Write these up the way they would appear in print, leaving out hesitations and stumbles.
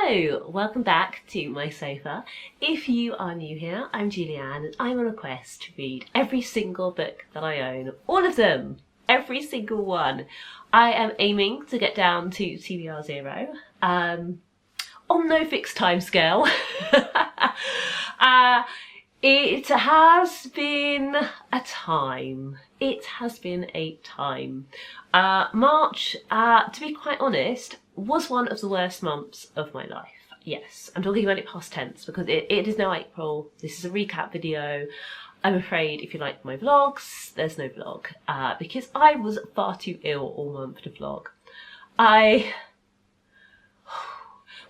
Hello! Welcome back to my sofa. If you are new here, I'm Julianne and I'm on a quest to read every single book that I own. All of them! Every single one. I am aiming to get down to TBR 0 on no fixed time scale. It has been a time. It has been a time. March, to be quite honest, was one of the worst months of my life. Yes, I'm talking about it past tense because it is now April. This is a recap video. I'm afraid if you like my vlogs, there's no vlog because I was far too ill all month to vlog. Well,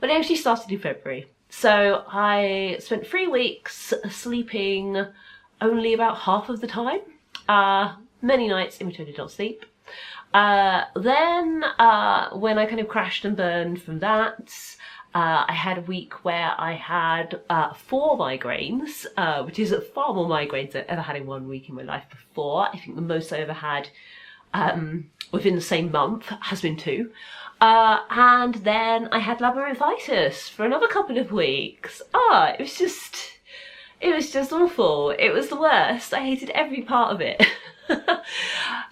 it actually started in February. So I spent 3 weeks sleeping only about half of the time. Many nights in which I did not sleep. Then when I kind of crashed and burned from that, I had a week where I had 4 migraines, which is far more migraines than I've ever had in 1 week in my life before. I think the most I ever had within the same month has been 2. And then I had labyrinthitis for another couple of weeks. It was just awful. It was the worst. I hated every part of it.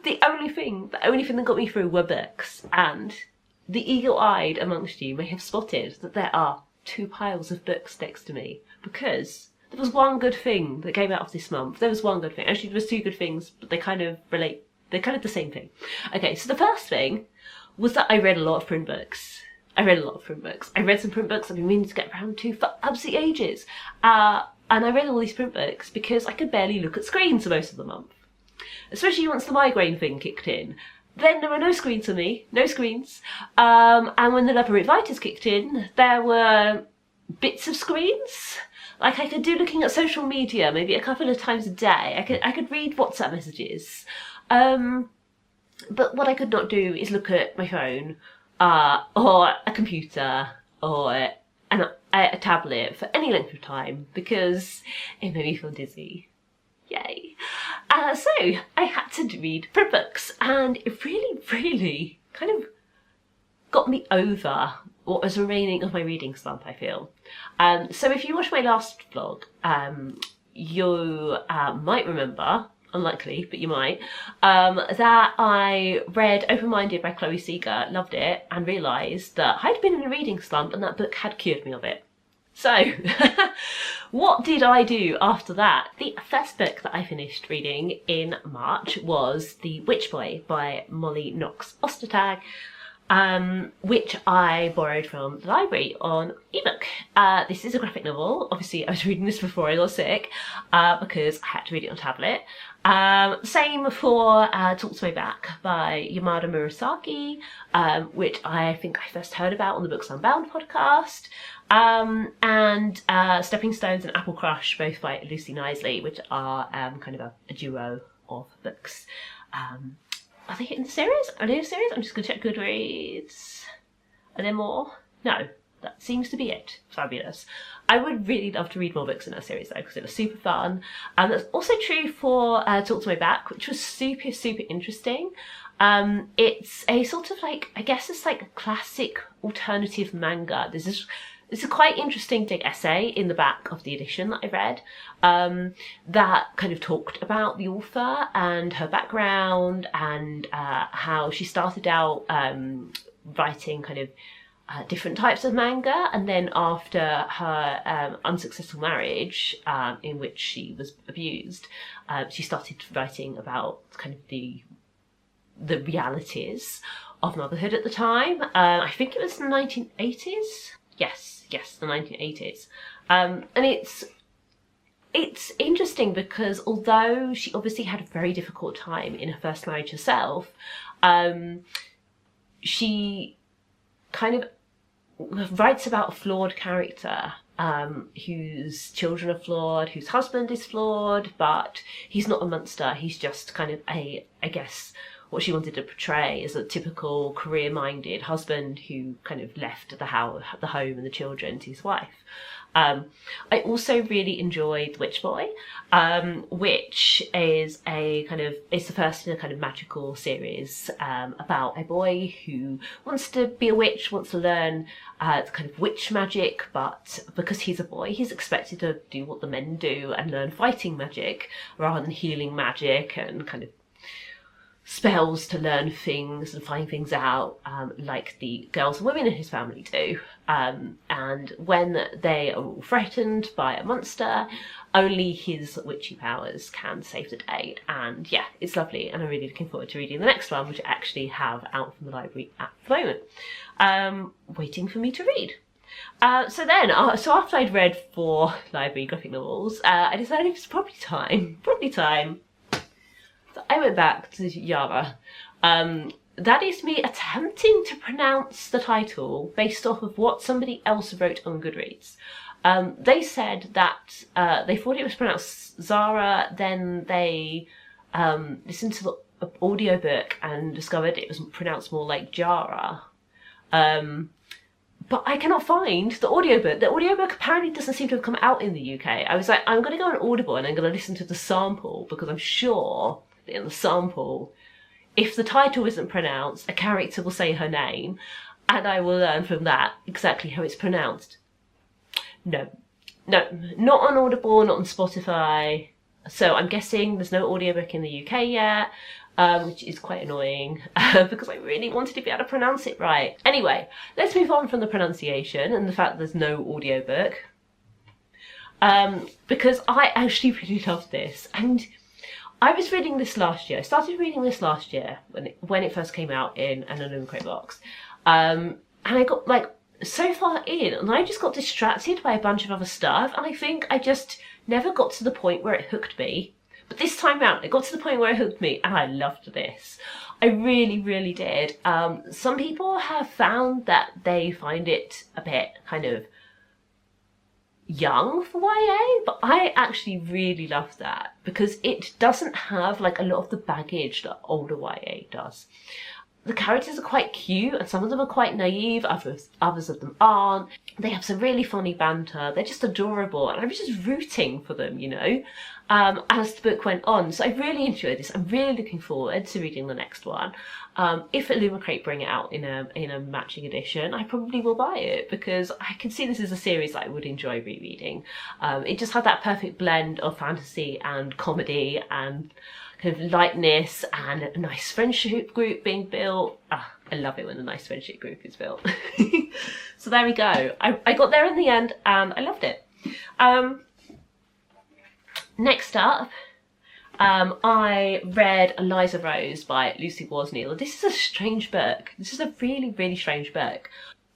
The only thing that got me through were books, and the eagle-eyed amongst you may have spotted that there are 2 piles of books next to me, because there was one good thing that came out of this month. There was one good thing. Actually, there was 2 good things, but they kind of relate. They're kind of the same thing. Okay, so the first thing was that I read a lot of print books. I read some print books I've been meaning to get around to for absolutely ages. And I read all these print books because I could barely look at screens for most of the month. Especially once the migraine thing kicked in. Then there were no screens for me, no screens. And when the labyrinthitis kicked in, there were bits of screens. Like I could do looking at social media maybe a couple of times a day. I could read WhatsApp messages. But what I could not do is look at my phone, or a computer, or a tablet for any length of time because it made me feel dizzy. Yay. So I had to read print books, and it really kind of got me over what was remaining of my reading slump, I feel. So if you watched my last vlog, you might remember, unlikely, but you might, that I read Open-Minded by Chloe Seeger, loved it, and realised that I'd been in a reading slump and that book had cured me of it. So, what did I do after that? The first book that I finished reading in March was The Witch Boy by Molly Knox Ostertag, which I borrowed from the library on ebook. This is a graphic novel. Obviously, I was reading this before I got sick because I had to read it on tablet. Same for Talk to My Back by Yamada Murasaki, which I think I first heard about on the Books Unbound podcast, and Stepping Stones and Apple Crush, both by Lucy Knisley, which are kind of a duo of books. Are they in the series? Are they in the series? I'm just going to check Goodreads. Are there more? No, that seems to be it. Fabulous. I would really love to read more books in that series though, because it was super fun. And that's also true for Talk to My Back, which was super interesting. It's a sort of like, I guess it's like a classic alternative manga. It's a quite interesting big essay in the back of the edition that I read that kind of talked about the author and her background and how she started out writing kind of different types of manga, and then after her unsuccessful marriage in which she was abused, she started writing about kind of the realities of motherhood at the time. I think it was the 1980s. Yes, the 1980s. And it's interesting because although she obviously had a very difficult time in her first marriage herself, she kind of writes about a flawed character whose children are flawed, whose husband is flawed, but he's not a monster. He's just kind of I guess, what she wanted to portray as a typical career-minded husband who kind of left the house, the home and the children to his wife. I also really enjoyed The Witch Boy, which is it's the first in a kind of magical series about a boy who wants to be a witch, wants to learn kind of witch magic, but because he's a boy, he's expected to do what the men do and learn fighting magic rather than healing magic and kind of spells to learn things and find things out, like the girls and women in his family do. And when they are all threatened by a monster, only his witchy powers can save the day. And yeah, it's lovely, and I'm really looking forward to reading the next one, which I actually have out from the library at the moment, waiting for me to read. So after I'd read 4 library graphic novels, I decided it was probably time. So I went back to Zhara. That is me attempting to pronounce the title based off of what somebody else wrote on Goodreads. They said that they thought it was pronounced Zhara, then they listened to the audiobook and discovered it was pronounced more like Jara. But I cannot find the audiobook. The audiobook apparently doesn't seem to have come out in the UK. I was like, I'm going to go on Audible and I'm going to listen to the sample, because I'm sure that in the sample, if the title isn't pronounced, a character will say her name, and I will learn from that exactly how it's pronounced. No, not on Audible, not on Spotify. So I'm guessing there's no audiobook in the UK yet, which is quite annoying, because I really wanted to be able to pronounce it right. Anyway, let's move on from the pronunciation and the fact that there's no audiobook, because I actually really love this. And I was reading this last year. I started reading this last year when it first came out in an Illuminate box. And I got so far in, and I just got distracted by a bunch of other stuff, and I think I just never got to the point where it hooked me. But this time out, it got to the point where it hooked me, and I loved this. I really, really did. Some people have found that they find it a bit kind of young for YA, but I actually really love that, because it doesn't have a lot of the baggage that older YA does. The characters are quite cute, and some of them are quite naive, others of them aren't. They have some really funny banter, they're just adorable, and I was just rooting for them, as the book went on. So I really enjoyed this. I'm really looking forward to reading the next one. If Illuminate bring it out in a matching edition, I probably will buy it, because I can see this as a series that I would enjoy rereading. It just had that perfect blend of fantasy and comedy and kind of lightness and a nice friendship group being built. I love it when a nice friendship group is built. So there we go. I got there in the end and I loved it. Next up, I read Eliza Rose by Lucy Worsley. This is a strange book. This is a really, really strange book.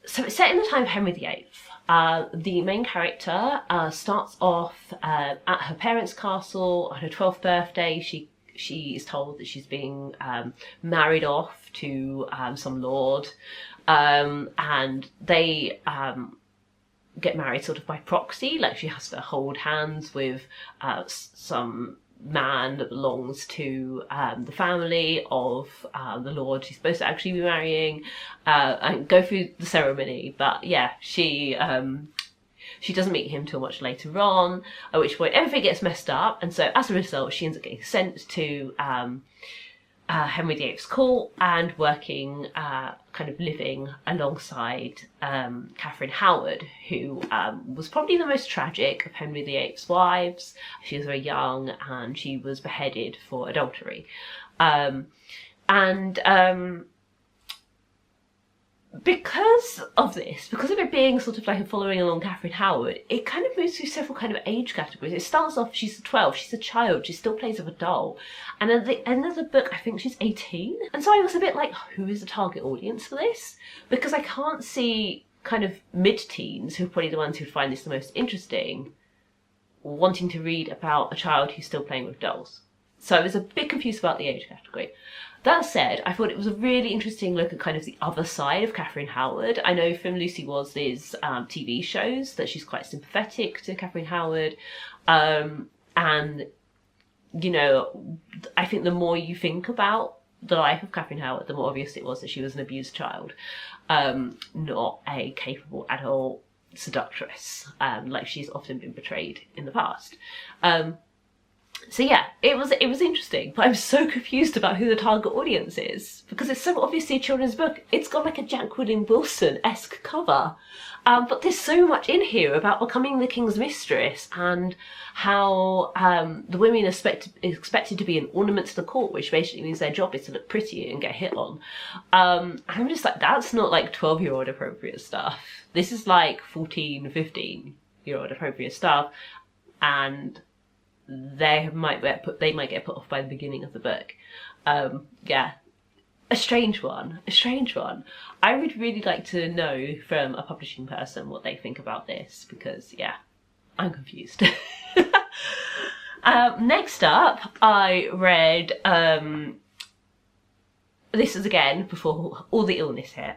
So it's set in the time of Henry VIII. The main character starts off at her parents' castle on her 12th birthday. She is told that she's being married off to some lord, and they get married sort of by proxy. She has to hold hands with some man that belongs to the family of the lord she's supposed to actually be marrying, and go through the ceremony. But yeah, she doesn't meet him till much later on, at which point everything gets messed up, and so as a result she ends up getting sent to Henry VIII's court and working, kind of living alongside Catherine Howard, who was probably the most tragic of Henry VIII's wives. She was very young and she was beheaded for adultery. Because of it being sort of a following along Catherine Howard, it kind of moves through several kind of age categories. It starts off, she's 12, she's a child, she still plays with a doll. And at the end of the book, I think she's 18. And so I was a bit like, who is the target audience for this? Because I can't see kind of mid-teens, who are probably the ones who find this the most interesting, wanting to read about a child who's still playing with dolls. So I was a bit confused about the age category. That said, I thought it was a really interesting look at kind of the other side of Catherine Howard. I know from Lucy Worsley's TV shows that she's quite sympathetic to Catherine Howard. And, I think the more you think about the life of Catherine Howard, the more obvious it was that she was an abused child, not a capable adult seductress, like she's often been portrayed in the past. So yeah, it was interesting, but I'm so confused about who the target audience is, because it's so obviously a children's book. It's got like a Jacqueline Wilson-esque cover, but there's so much in here about becoming the king's mistress and how the women are expected to be an ornament to the court, which basically means their job is to look pretty and get hit on. And I'm just like, that's not like 12-year-old appropriate stuff. This is like 14, 15-year-old appropriate stuff, and they might get put off by the beginning of the book. Yeah, a strange one. I would really like to know from a publishing person what they think about this, because yeah, I'm confused. Next up, I read, this is again before all the illness hit,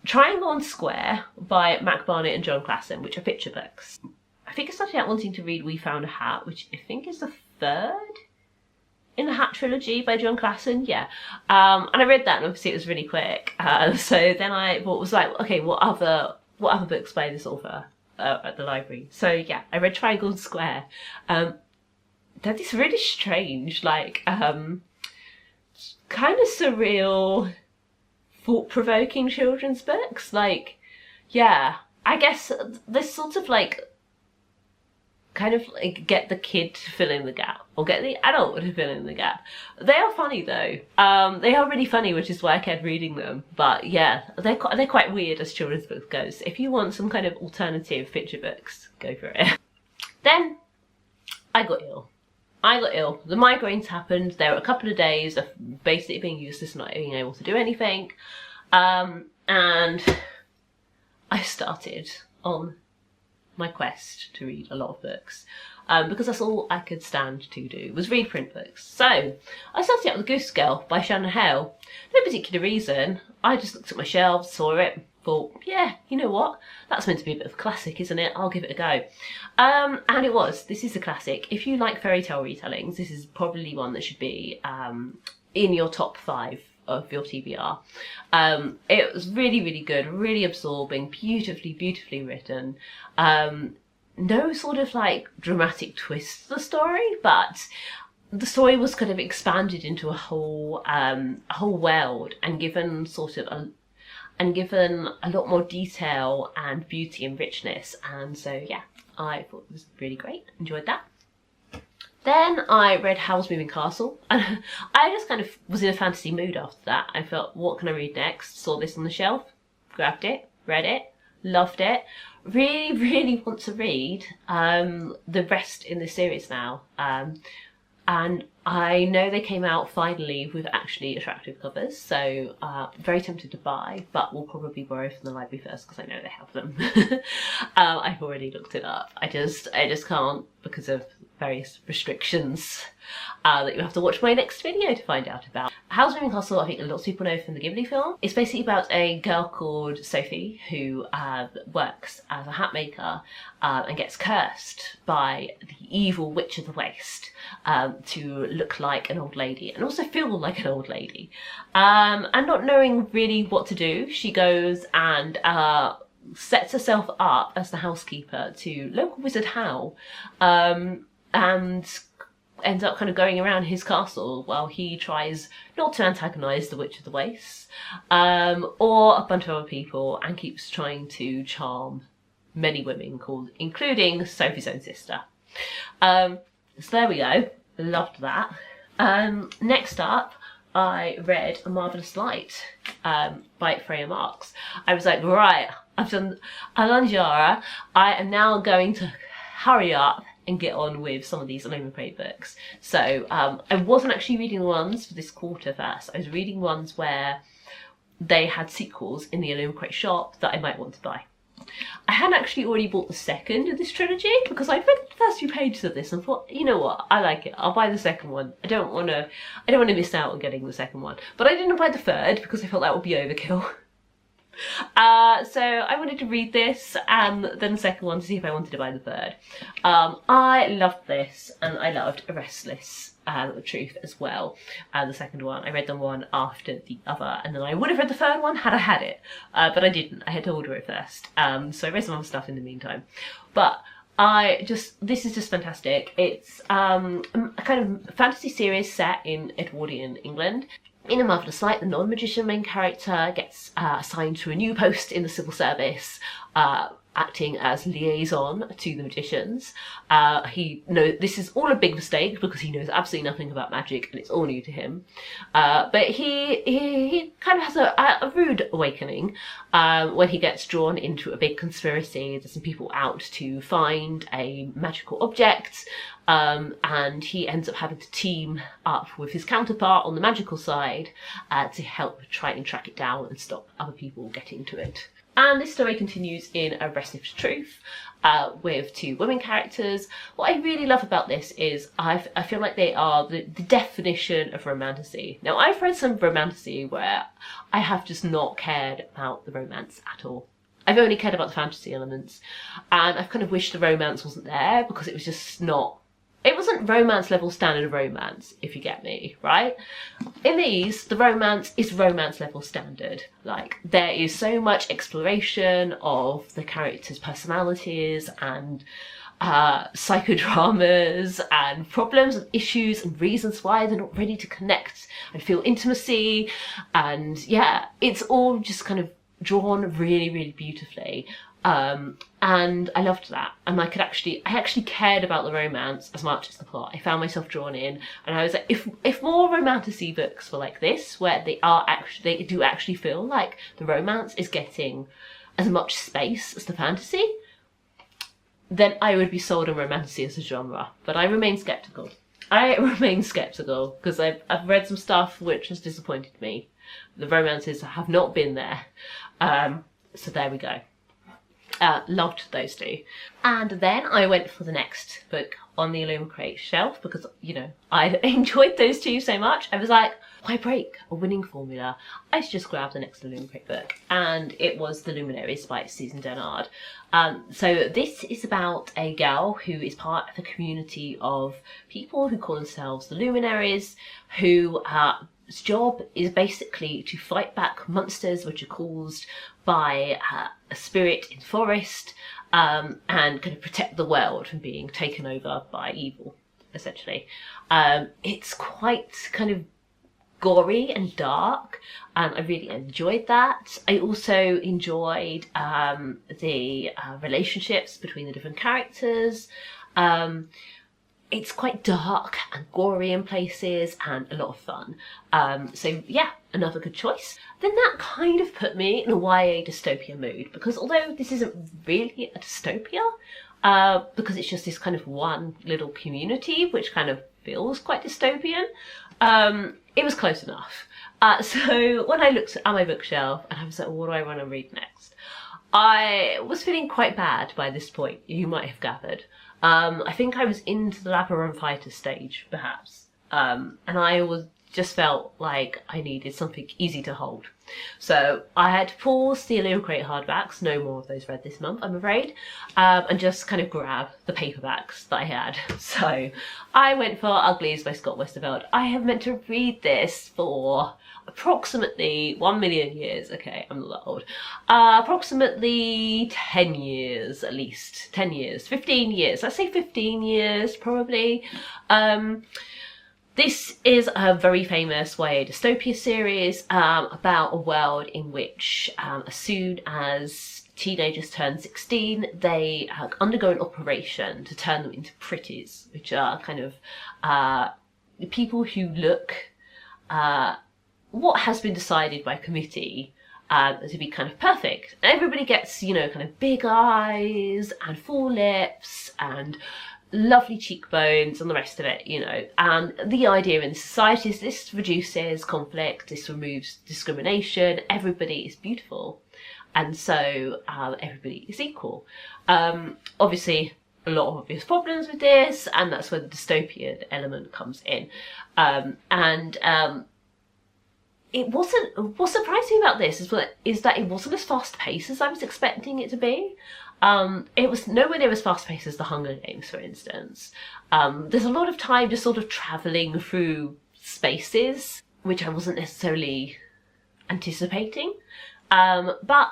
Triangle and Square by Mac Barnett and John Klassen, which are picture books. I think I started out wanting to read We Found a Hat, which I think is the third in the Hat trilogy by John Klassen, yeah. And I read that, and obviously it was really quick. So then I was like, okay, what other books by this author at the library? So yeah, I read Triangle and Square. They're this really strange, like, kind of surreal, thought-provoking children's books. Like, yeah, I guess this sort of like, kind of like get the kid to fill in the gap, or get the adult to fill in the gap. They are funny though. They are really funny, which is why I kept reading them. But yeah, they're quite weird as children's books goes. If you want some kind of alternative picture books, go for it. Then I got ill. The migraines happened. There were a couple of days of basically being useless, not being able to do anything. And I started on my quest to read a lot of books, because that's all I could stand to do, was read print books. So I started out with Goose Girl by Shannon and Hale. No particular reason. I just looked at my shelves, saw it, thought, yeah, you know what? That's meant to be a bit of a classic, isn't it? I'll give it a go. And it was. This is a classic. If you like fairy tale retellings, this is probably one that should be in your top 5 of your TBR. It was really, really good, really absorbing, beautifully written. No sort of like dramatic twist to the story, but the story was kind of expanded into a whole world, and given a lot more detail and beauty and richness. And so yeah, I thought it was really great. Enjoyed that. Then I read Howl's Moving Castle, and I just kind of was in a fantasy mood after that. I felt, what can I read next? Saw this on the shelf, grabbed it, read it, loved it. Really want to read the rest in this series now. And I know they came out finally with actually attractive covers, so very tempted to buy, but will probably borrow from the library first because I know they have them. I've already looked it up. I just can't, because of various restrictions that you have to watch my next video to find out about. Howl's Moving Castle, I think a lot of people know from the Ghibli film. It's basically about a girl called Sophie who works as a hat maker and gets cursed by the evil Witch of the Waste to look like an old lady and also feel like an old lady. And not knowing really what to do, she goes and sets herself up as the housekeeper to local wizard Howl, and ends up kind of going around his castle while he tries not to antagonise the Witch of the Waste or a bunch of other people, and keeps trying to charm many women, including Sophie's own sister. So there we go. Loved that. Next up, I read A Marvellous Light by Freya Marks. I was like, right, I've done Zhara. I am now going to hurry up and get on with some of these Alone Prey books. So I wasn't actually reading the ones for this quarter first. I was reading ones where they had sequels in the Alone Prey shop that I might want to buy. I had actually already bought the second of this trilogy because I read the first few pages of this and thought, you know what, I like it. I'll buy the second one. I don't want to miss out on getting the second one. But I didn't buy the third because I felt that would be overkill. So I wanted to read this and then the second one to see if I wanted to buy the third. I loved this, and I loved Restless. Truth as well. The second one, I read them one after the other, and then I would have read the third one had I had it, but I didn't. I had to order it first. So I read some other stuff in the meantime. But this is just fantastic. It's a kind of fantasy series set in Edwardian England. In A Marvellous Light, the non-magician main character gets assigned to a new post in the civil service, acting as liaison to the magicians. This is all a big mistake because he knows absolutely nothing about magic and it's all new to him. But he kind of has a rude awakening when he gets drawn into a big conspiracy. There's some people out to find a magical object, and he ends up having to team up with his counterpart on the magical side to help try and track it down and stop other people getting to it. And this story continues in A Restless Truth with two women characters. What I really love about this is I feel like they are the definition of romantasy. Now, I've read some romantasy where I have just not cared about the romance at all. I've only cared about the fantasy elements, and I've kind of wished the romance wasn't there because it was just not... It wasn't romance level standard romance, if you get me, right? In these, the romance is romance level standard. Like, there is so much exploration of the characters' personalities and psychodramas and problems and issues and reasons why they're not ready to connect and feel intimacy. And yeah, it's all just kind of drawn really, really beautifully. And I loved that, and I actually cared about the romance as much as the plot. I found myself drawn in, and I was like, if more romantasy books were like this, where they do actually feel like the romance is getting as much space as the fantasy, then I would be sold on romantasy as a genre. But I remain sceptical. Because I've read some stuff which has disappointed me. The romances have not been there. So there we go. Loved those two. And then I went for the next book on the Illuminate shelf because, I enjoyed those two so much. I was like, why break a winning formula? I should just grab the next Illuminate book. And it was The Luminaries by Susan Dennard. So this is about a gal who is part of a community of people who call themselves the Luminaries, who job is basically to fight back monsters which are caused by a spirit in forest, and kind of protect the world from being taken over by evil, essentially. It's quite kind of gory and dark, and I really enjoyed that. I also enjoyed the relationships between the different characters. It's quite dark and gory in places and a lot of fun. So yeah, another good choice. Then that kind of put me in a YA dystopia mood, because although this isn't really a dystopia, because it's just this kind of one little community which kind of feels quite dystopian, it was close enough. So when I looked at my bookshelf and I was like, what do I want to read next? I was feeling quite bad by this point, you might have gathered. I think I was into the labyrinthitis stage, perhaps, and I just felt like I needed something easy to hold. So I had to pause the Illuminate hardbacks, no more of those read this month, I'm afraid, and just kind of grab the paperbacks that I had. So I went for Uglies by Scott Westerfeld. I have meant to read this for approximately 1 million years. Okay, I'm not that old. Approximately 10 years, at least. 10 years. 15 years. Let's say 15 years, probably. This is a very famous YA dystopia series about a world in which as soon as teenagers turn 16, they undergo an operation to turn them into Pretties, which are kind of people who look what has been decided by committee to be kind of perfect. Everybody gets, kind of big eyes and full lips and lovely cheekbones and the rest of it, And the idea in society is this reduces conflict, this removes discrimination, everybody is beautiful. And so everybody is equal. Obviously, a lot of obvious problems with this, and that's where the dystopian element comes in. What surprised me about this is that it wasn't as fast paced as I was expecting it to be. It was nowhere near as fast-paced as The Hunger Games, for instance. There's a lot of time just sort of travelling through spaces, which I wasn't necessarily anticipating. But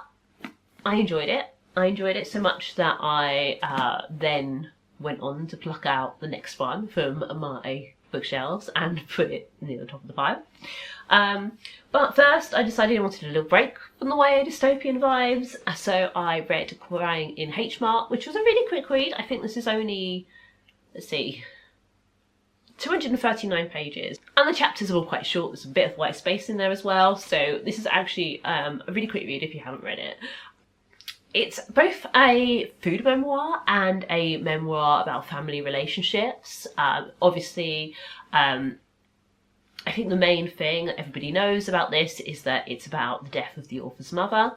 I enjoyed it. I enjoyed it so much that I then went on to pluck out the next one from my bookshelves and put it near the top of the pile. But first I decided I wanted a little break from the YA dystopian vibes, so I read Crying in H Mart, which was a really quick read. I think this is only, let's see, 239 pages, and the chapters are all quite short. There's a bit of white space in there as well, so this is actually a really quick read if you haven't read it. It's both a food memoir and a memoir about family relationships. Obviously, I think the main thing that everybody knows about this is that it's about the death of the author's mother,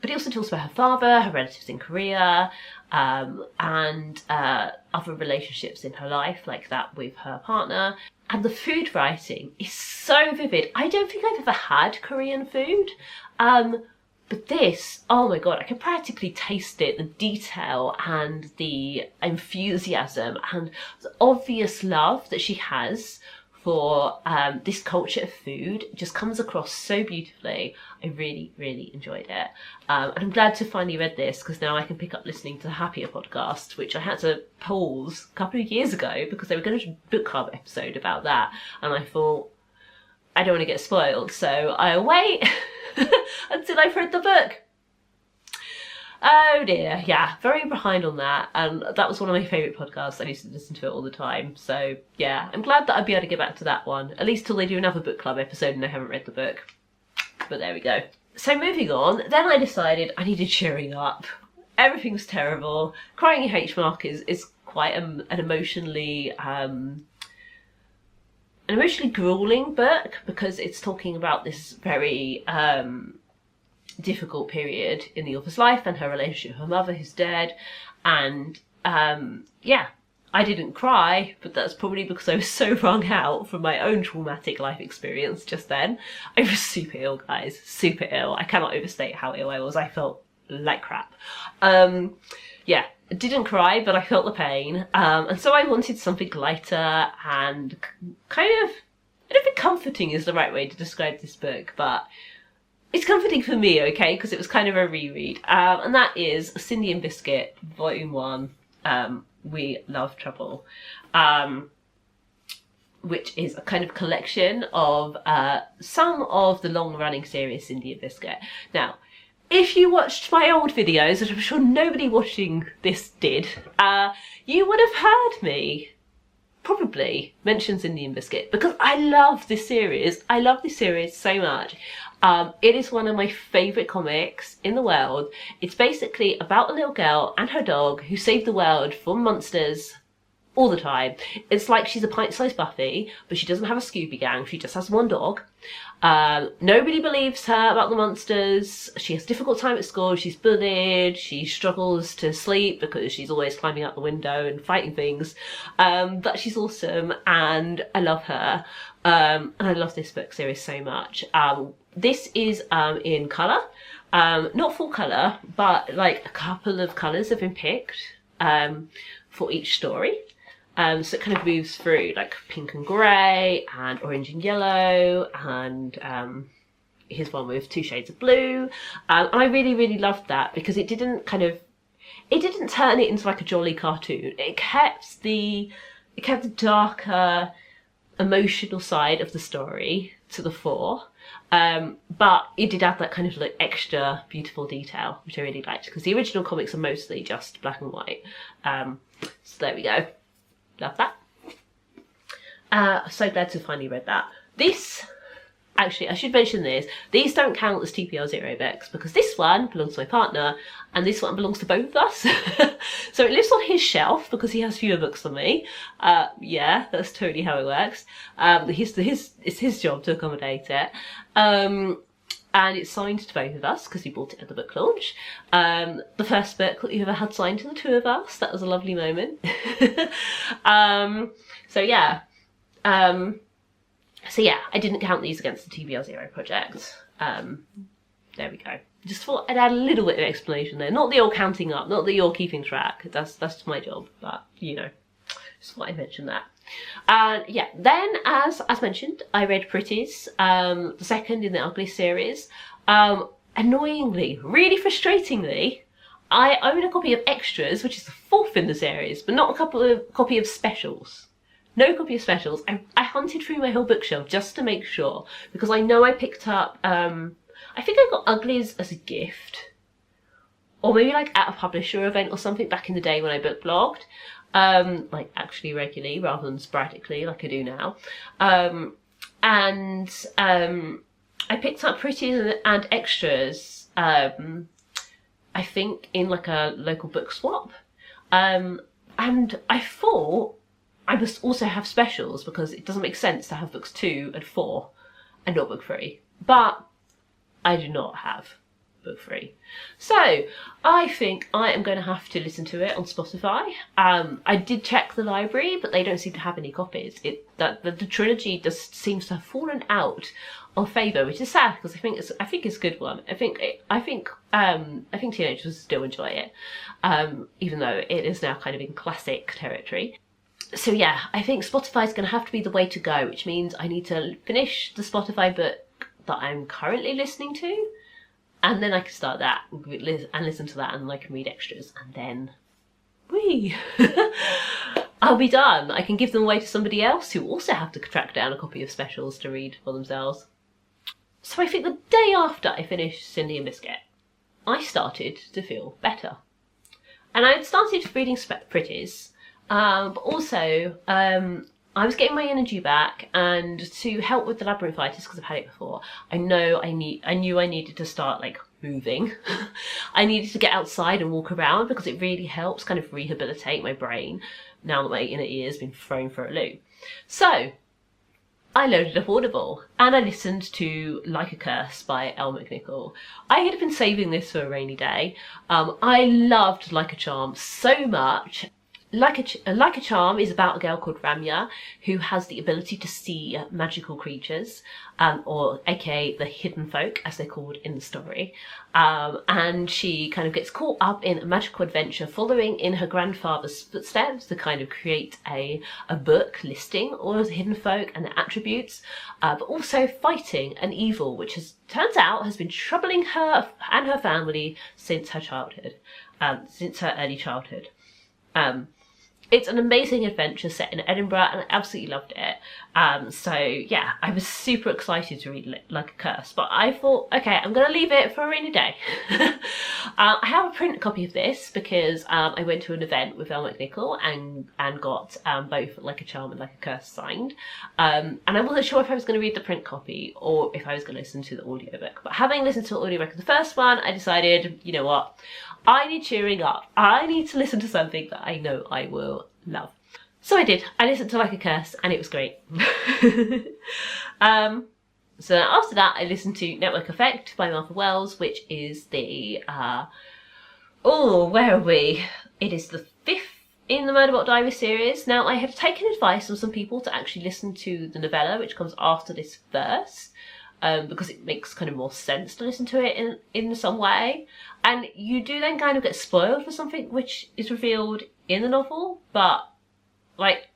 but it also talks about her father, her relatives in Korea, and other relationships in her life, like that with her partner. And the food writing is so vivid. I don't think I've ever had Korean food, but this, oh my god, I can practically taste it, the detail and the enthusiasm and the obvious love that she has for this culture of food just comes across so beautifully. I really, really enjoyed it. And I'm glad to finally read this, because now I can pick up listening to the Happier podcast, which I had to pause a couple of years ago because they were going to do a book club episode about that. And I thought, I don't want to get spoiled, so I'll wait until I've read the book. Oh dear, yeah, very behind on that, and that was one of my favourite podcasts. I used to listen to it all the time, so yeah, I'm glad that I'd be able to get back to that one, at least till they do another book club episode and I haven't read the book. But there we go. So moving on, then I decided I needed cheering up. Everything was terrible. Crying in H Mark is quite an emotionally grueling book, because it's talking about this very difficult period in the author's life and her relationship with her mother, who's dead. And yeah, I didn't cry, but that's probably because I was so wrung out from my own traumatic life experience just then. I was super ill, guys, super ill. I cannot overstate how ill I was. I felt like crap. Yeah, I didn't cry, but I felt the pain, and so I wanted something lighter and kind of, I don't think comforting is the right way to describe this book, but it's comforting for me, okay, because it was kind of a reread, and that is Cindy and Biscuit, Volume 1, We Love Trouble, which is a kind of collection of some of the long-running series Cindy and Biscuit. Now, if you watched my old videos, which I'm sure nobody watching this did, you would have heard me probably mention Cindy and Biscuit, because I love this series. I love this series so much. It is one of my favourite comics in the world. It's basically about a little girl and her dog who save the world from monsters all the time. It's like she's a pint-sized Buffy, but she doesn't have a Scooby gang. She just has one dog. Nobody believes her about the monsters. She has a difficult time at school. She's bullied. She struggles to sleep because she's always climbing out the window and fighting things. But she's awesome, and I love her. And I love this book series so much. This is in colour. Not full colour, but like a couple of colours have been picked for each story. So it kind of moves through like pink and grey and orange and yellow, and here's one with 2 shades of blue. And I really, really loved that, because it didn't turn it into like a jolly cartoon. It kept the darker, emotional side of the story to the fore. But it did add that kind of like extra beautiful detail, which I really liked, because the original comics are mostly just black and white. So there we go. Love that. So glad to have finally read that. This, actually, I should mention this. These don't count as TBR 0 books, because this one belongs to my partner and this one belongs to both of us. So it lives on his shelf because he has fewer books than me. Yeah, that's totally how it works. It's his job to accommodate it. And it's signed to both of us because we bought it at the book launch. The first book that we've ever had signed to the two of us. That was a lovely moment. So yeah, I didn't count these against the TBR 0 project. there we go. Just thought I'd add a little bit of explanation there. Not that you're counting up, not that you're keeping track. That's my job, but you know, just thought I'd mention that. And yeah, then as mentioned, I read Pretties, the second in the Uglies series. Annoyingly, really frustratingly, I own a copy of Extras, which is the fourth in the series, but not a copy of Specials. No copy of Specials. I hunted through my whole bookshelf just to make sure, because I know I picked up, I think I got Uglies as a gift, or maybe like at a publisher event or something back in the day when I book blogged, like actually regularly rather than sporadically like I do now. I picked up Pretties and Extras, I think in like a local book swap. And I thought I must also have Specials because it doesn't make sense to have books 2 and 4 and not book 3. But I do not have book 3. So I think I am going to have to listen to it on Spotify. I did check the library, but they don't seem to have any copies. The trilogy just seems to have fallen out of favour, which is sad because I think it's a good one. I think teenagers will still enjoy it, even though it is now kind of in classic territory. So yeah, I think Spotify is going to have to be the way to go, which means I need to finish the Spotify book that I'm currently listening to, and then I can start that and listen to that, and I can read Extras, and then I'll be done. I can give them away to somebody else who also have to track down a copy of Specials to read for themselves. So I think the day after I finished Cindy and Biscuit, I started to feel better. And I had started reading Pretties, but also I was getting my energy back, and to help with the labyrinthitis, because I've had it before, I knew I needed to start like moving. I needed to get outside and walk around because it really helps kind of rehabilitate my brain now that my inner ear has been thrown for a loop. So I loaded up Audible and I listened to Like a Curse by Elle McNichol. I had been saving this for a rainy day. I loved Like a Charm so much. Like a Charm is about a girl called Ramya who has the ability to see magical creatures, or aka the hidden folk as they're called in the story. And she kind of gets caught up in a magical adventure following in her grandfather's footsteps to kind of create a book listing all of the hidden folk and their attributes, but also fighting an evil which turns out has been troubling her and her family since her childhood, since her early childhood. It's an amazing adventure set in Edinburgh and I absolutely loved it. So yeah, I was super excited to read Like a Curse, but I thought, okay, I'm going to leave it for a rainy day. I have a print copy of this because I went to an event with Elle McNichol and got both Like a Charm and Like a Curse signed. And I wasn't sure if I was going to read the print copy or if I was going to listen to the audiobook. But having listened to the audiobook of the first one, I decided, you know what? I need cheering up. I need to listen to something that I know I will love. So I did. I listened to Like a Curse and it was great. So after that I listened to Network Effect by Marvellous, which is the where are we? It is the 5th in the Murderbot Diaries series. Now I had taken advice from some people to actually listen to the novella which comes after this first. Because it makes kind of more sense to listen to it in some way. And you do then kind of get spoiled for something which is revealed in the novel, but like,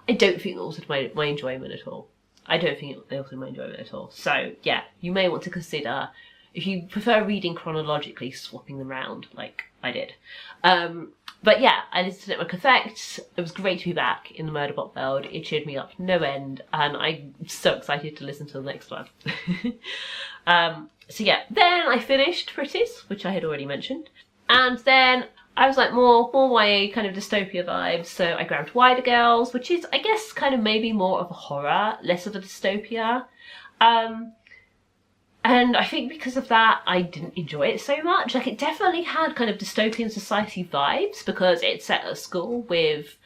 I don't think it altered my enjoyment at all. I don't think it altered my enjoyment at all. So yeah, you may want to consider, if you prefer reading chronologically, swapping them around like I did. But yeah, I listened to Network Effect. It was great to be back in the Murderbot world. It cheered me up no end, and I'm so excited to listen to the next one. So yeah, then I finished Pretties, which I had already mentioned, and then I was like more YA kind of dystopia vibes, so I grabbed Wider Girls, which is, I guess, kind of maybe more of a horror, less of a dystopia. And I think because of that, I didn't enjoy it so much. Like, it definitely had kind of dystopian society vibes because it's set at a school with,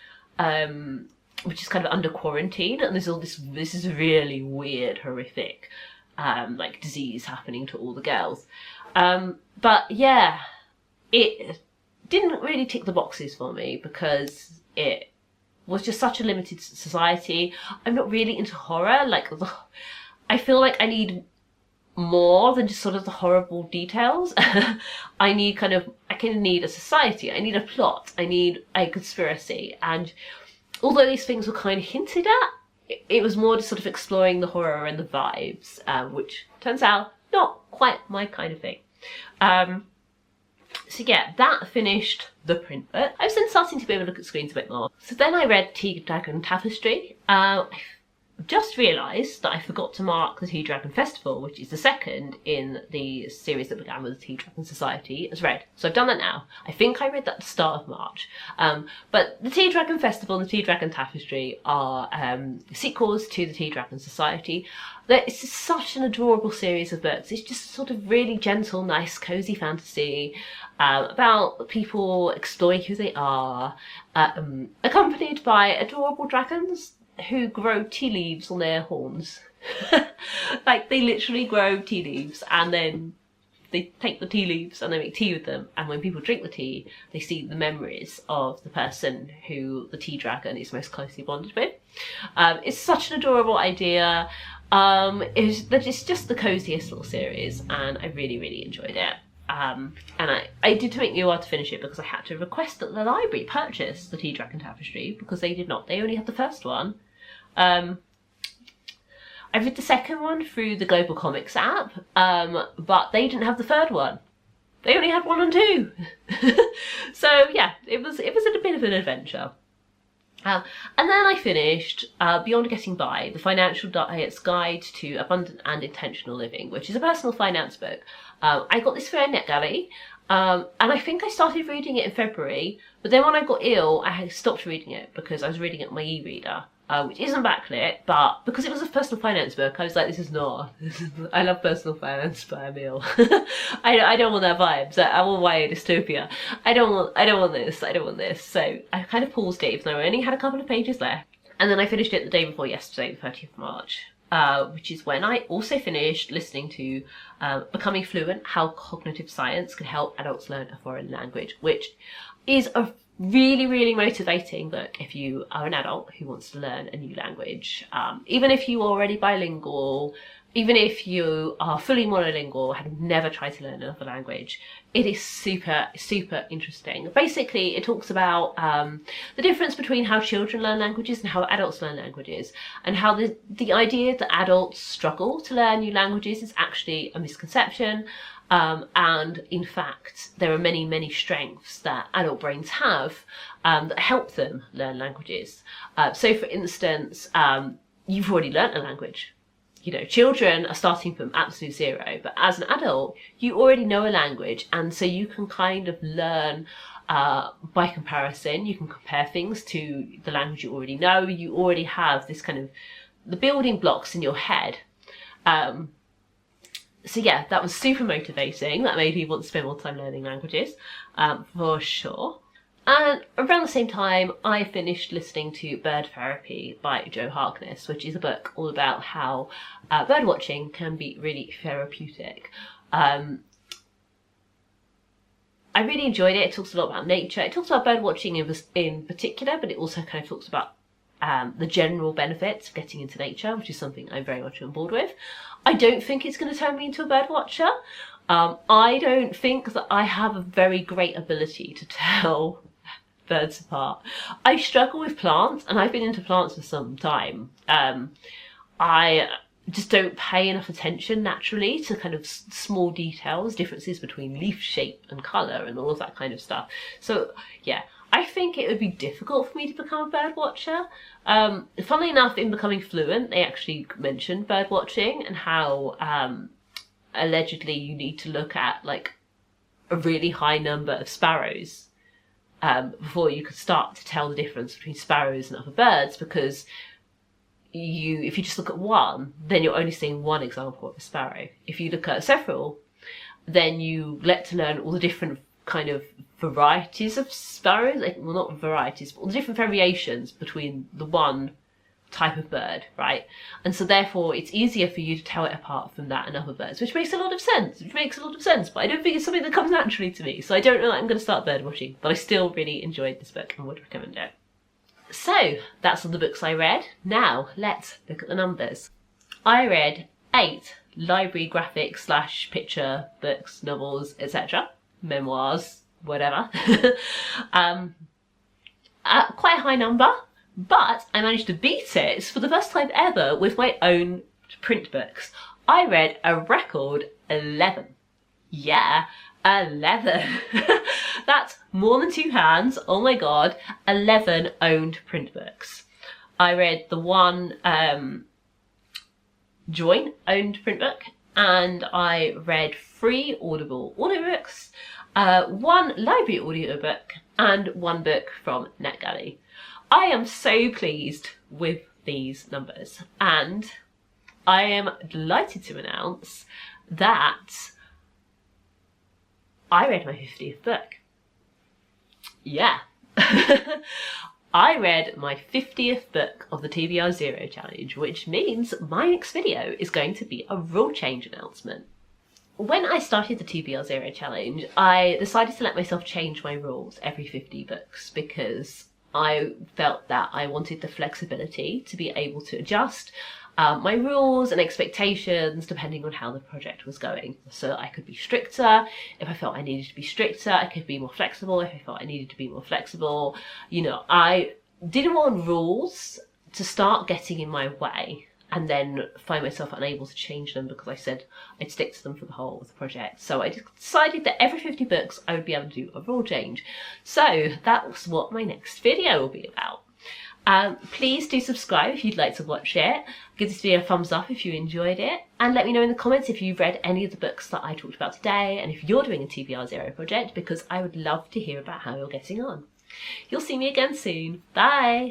which is kind of under quarantine, and there's all this is really weird, horrific, like disease happening to all the girls. But yeah, it didn't really tick the boxes for me because it was just such a limited society. I'm not really into horror. Like, I feel like I need more than just sort of the horrible details. I kind of need a society, I need a plot, I need a conspiracy, and although these things were kind of hinted at, it was more just sort of exploring the horror and the vibes, which turns out not quite my kind of thing. So yeah, that finished the print book. I was then starting to be able to look at screens a bit more. So then I read Tea Dragon Tapestry. I've just realised that I forgot to mark the Tea Dragon Festival, which is the second in the series that began with the Tea Dragon Society, as read. So I've done that now. I think I read that at the start of March. But the Tea Dragon Festival and the Tea Dragon Tapestry are sequels to the Tea Dragon Society. It's just such an adorable series of books. It's just sort of really gentle, nice, cosy fantasy about people exploring who they are, accompanied by adorable dragons who grow tea leaves on their horns. Like, they literally grow tea leaves, and then they take the tea leaves and they make tea with them, and when people drink the tea, they see the memories of the person who the tea dragon is most closely bonded with. It's such an adorable idea. It's just the coziest little series, and I really, really enjoyed it. And I did take me a while to finish it because I had to request that the library purchase the Tea Dragon Tapestry, because they did not. They only had the first one. I read the second one through the Global Comics app, but they didn't have the third one. They only had 1 and 2. So yeah, it was a bit of an adventure. And then I finished Beyond Getting By, The Financial Diet's Guide to Abundant and Intentional Living, which is a personal finance book. I got this for NetGalley, and I think I started reading it in February, but then when I got ill, I stopped reading it because I was reading it on my e-reader, which isn't backlit, but because it was a personal finance book, I was like, this is not. I love personal finance, but I'm ill. I don't want that vibe. I want YA dystopia. I don't want this. So I kind of paused it, even though I only had a couple of pages left. And then I finished it the day before yesterday, the 30th of March. Which is when I also finished listening to Becoming Fluent, How Cognitive Science Can Help Adults Learn a Foreign Language, which is a really, really motivating book if you are an adult who wants to learn a new language. Even if you're already bilingual, even if you are fully monolingual, have never tried to learn another language, it is super, super interesting. Basically, it talks about the difference between how children learn languages and how adults learn languages, and how the idea that adults struggle to learn new languages is actually a misconception. And in fact, there are many, many strengths that adult brains have that help them learn languages. So for instance, you've already learnt a language. You know, children are starting from absolute zero, but as an adult, you already know a language, and so you can kind of learn by comparison. You can compare things to the language you already know. You already have this kind of the building blocks in your head. So yeah, that was super motivating. That made me want to spend more time learning languages, for sure. And around the same time, I finished listening to Bird Therapy by Joe Harkness, which is a book all about how bird watching can be really therapeutic. I really enjoyed it. It talks a lot about nature. It talks about bird watching in particular, but it also kind of talks about the general benefits of getting into nature, which is something I'm very much on board with. I don't think it's going to turn me into a bird watcher. I don't think that I have a very great ability to tell birds apart. I struggle with plants, and I've been into plants for some time. I just don't pay enough attention naturally to kind of small details, differences between leaf shape and colour and all of that kind of stuff. So yeah, I think it would be difficult for me to become a bird watcher. Funnily enough, in Becoming Fluent, they actually mentioned bird watching and how allegedly you need to look at like a really high number of sparrows before you could start to tell the difference between sparrows and other birds, because if you just look at one, then you're only seeing one example of a sparrow. If you look at several, then you get to learn all the different kind of varieties of sparrows, well, not varieties, but all the different variations between the one type of bird, right? And so therefore it's easier for you to tell it apart from that and other birds, which makes a lot of sense, but I don't think it's something that comes naturally to me, so I don't know that I'm going to start bird watching, but I still really enjoyed this book and would recommend it. So that's all the books I read. Now let's look at the numbers. I read 8 library graphic / picture books, novels, etc., memoirs, whatever. Quite a high number, but I managed to beat it for the first time ever with my own print books. I read a record 11. Yeah, 11. That's more than 2 hands. Oh my god, 11 owned print books. I read the one joint owned print book, and I read 3 Audible audiobooks, 1 library audiobook, and 1 book from NetGalley. I am so pleased with these numbers, and I am delighted to announce that I read my 50th book. Yeah. I read my 50th book of the TBR 0 challenge, which means my next video is going to be a rule change announcement. When I started the TBR 0 challenge, I decided to let myself change my rules every 50 books because I felt that I wanted the flexibility to be able to adjust my rules and expectations depending on how the project was going. So I could be stricter if I felt I needed to be stricter, I could be more flexible if I felt I needed to be more flexible. You know, I didn't want rules to start getting in my way and then find myself unable to change them because I said I'd stick to them for the whole of the project. So I decided that every 50 books I would be able to do a rule change. So that's what my next video will be about. Please do subscribe if you'd like to watch it. Give this video a thumbs up if you enjoyed it, and let me know in the comments if you've read any of the books that I talked about today and if you're doing a TBR 0 project, because I would love to hear about how you're getting on. You'll see me again soon. Bye!